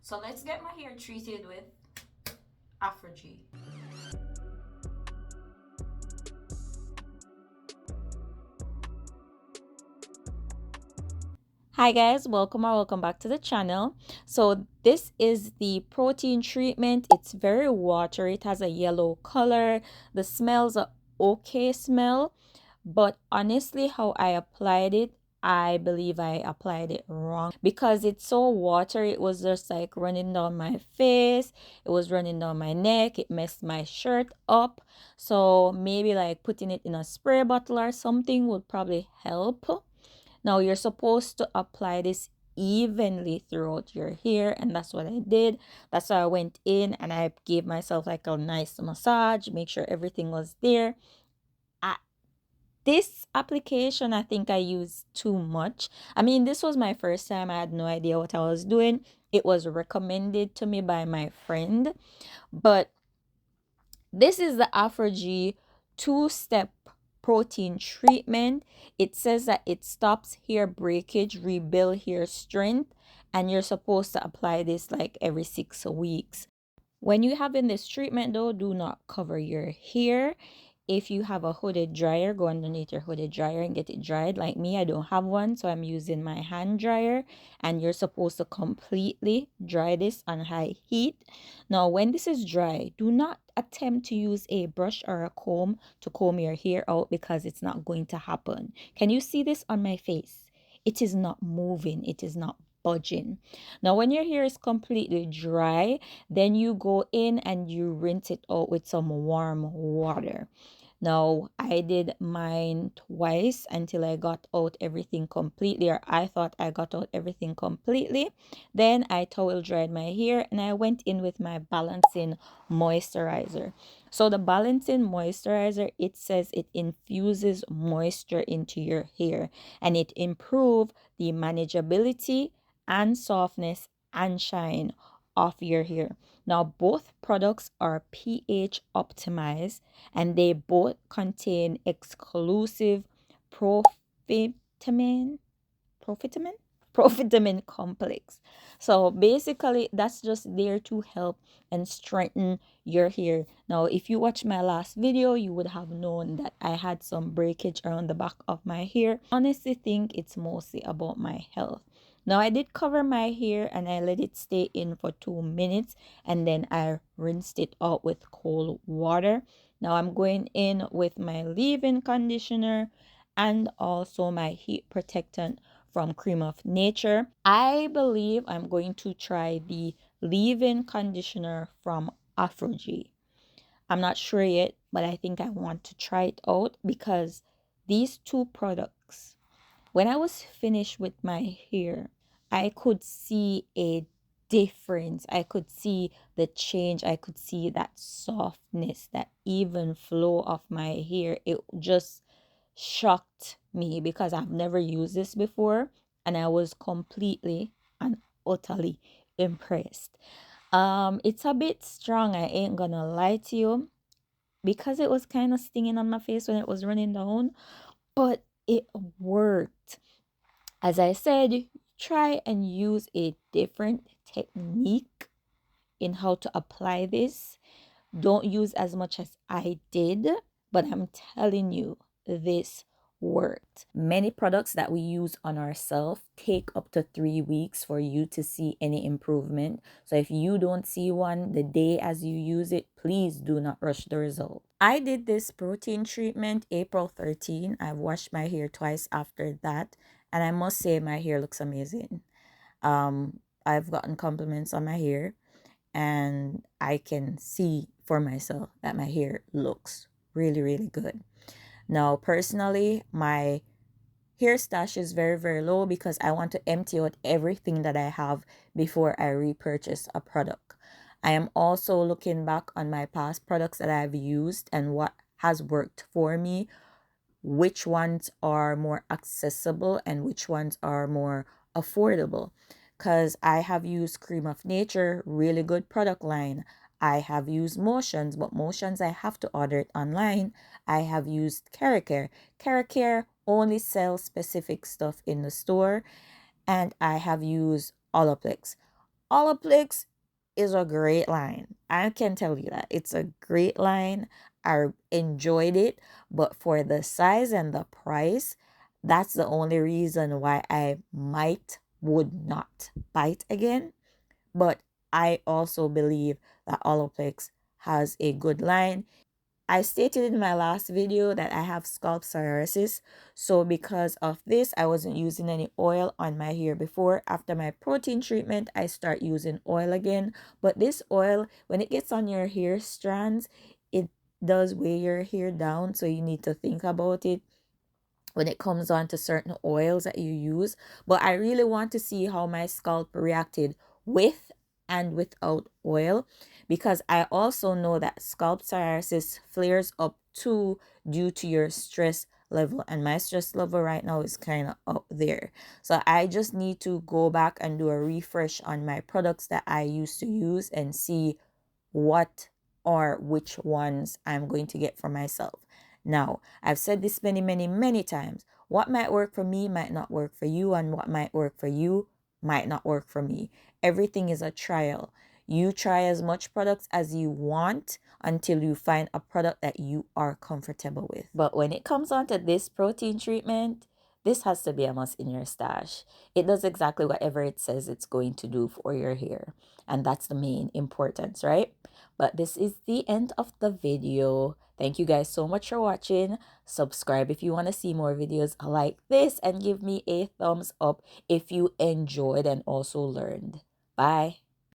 So let's get my hair treated with Aphogee. Hi guys, welcome or welcome back to the channel. So this is the protein treatment. It's very watery. It has a yellow color. The smell's a okay smell, but honestly how I applied it, I believe I applied it wrong because it's so watery. It was just like running down my face. It was running down my neck. It messed my shirt up. So maybe like putting it in a spray bottle or something would probably help. Now you're supposed to apply this evenly throughout your hair, and that's what I did. That's why I went in and I gave myself like a nice massage, make sure everything was there. I, this application, I think I used too much. I mean, this was my first time. I had no idea what I was doing. It was recommended to me by my friend, but this is the Aphogee two-step protein treatment. It says that it stops hair breakage, rebuild hair strength, and you're supposed to apply this like every 6 weeks. When you're having this treatment though, do not cover your hair. If you have a hooded dryer, go underneath your hooded dryer and get it dried. Like me, I don't have one, so I'm using my hand dryer. And you're supposed to completely dry this on high heat. Now, when this is dry, do not attempt to use a brush or a comb to comb your hair out because it's not going to happen. Can you see this on my face? It is not moving. It is not budging. Now, when your hair is completely dry, then you go in and you rinse it out with some warm water. Now, I did mine twice until I got out everything completely, or I thought I got out everything completely. Then I towel dried my hair and I went in with my balancing moisturizer. So the balancing moisturizer, it says it infuses moisture into your hair and it improves the manageability and softness and shine of your hair. Now, both products are pH optimized and they both contain exclusive profitamin, profitamin, profitamin complex. So basically, that's just there to help and strengthen your hair. Now, if you watch my last video, you would have known that I had some breakage around the back of my hair. Honestly, think it's mostly about my health. Now, I did cover my hair and I let it stay in for 2 minutes and then I rinsed it out with cold water. Now, I'm going in with my leave-in conditioner and also my heat protectant from Cream of Nature. I believe I'm going to try the leave-in conditioner from Aphogee. I'm not sure yet, but I think I want to try it out because these two products, when I was finished with my hair, I could see a difference. I could see the change. I could see that softness, that even flow of my hair. It just shocked me because I've never used this before and I was completely and utterly impressed. It's a bit strong, I ain't gonna lie to you, because it was kind of stinging on my face when it was running down, but it worked. As I said, try and use a different technique in how to apply this. Don't use as much as I did, but I'm telling you, this worked. Many products that we use on ourselves take up to 3 weeks for you to see any improvement. So if you don't see one the day as you use it, please do not rush the result. I did this protein treatment April 13. I've washed my hair twice after that, and I must say my hair looks amazing. I've gotten compliments on my hair and I can see for myself that my hair looks really, really good. Now, personally, my hair stash is very, very low because I want to empty out everything that I have before I repurchase a product. I am also looking back on my past products that I've used and what has worked for me, which ones are more accessible and which ones are more affordable, because I have used Cream of Nature, really good product line. I have used Motions, but Motions I have to order it online. I have used Caracare. Caracare only sells specific stuff in the store. And I have used Olaplex. Olaplex is a great line. I can tell you that. It's a great line. I enjoyed it, but for the size and the price, that's the only reason why I would not buy it again. But I also believe that Olaplex has a good line. I stated in my last video that I have scalp psoriasis. So because of this, I wasn't using any oil on my hair before. After my protein treatment, I start using oil again. But this oil, when it gets on your hair strands, it does weigh your hair down. So you need to think about it when it comes on to certain oils that you use. But I really want to see how my scalp reacted with and without oil, because I also know that scalp psoriasis flares up too due to your stress level, and my stress level right now is kind of up there. So I just need to go back and do a refresh on my products that I used to use and see what or which ones I'm going to get for myself. Now, I've said this many, many, many times. What might work for me might not work for you, and what might work for you might not work for me. Everything is a trial. You try as much products as you want until you find a product that you are comfortable with. But when it comes on to this protein treatment, this has to be a must in your stash. It does exactly whatever it says it's going to do for your hair. And that's the main importance, right? But this is the end of the video. Thank you guys so much for watching. Subscribe if you want to see more videos like this, and give me a thumbs up if you enjoyed and also learned. Bye.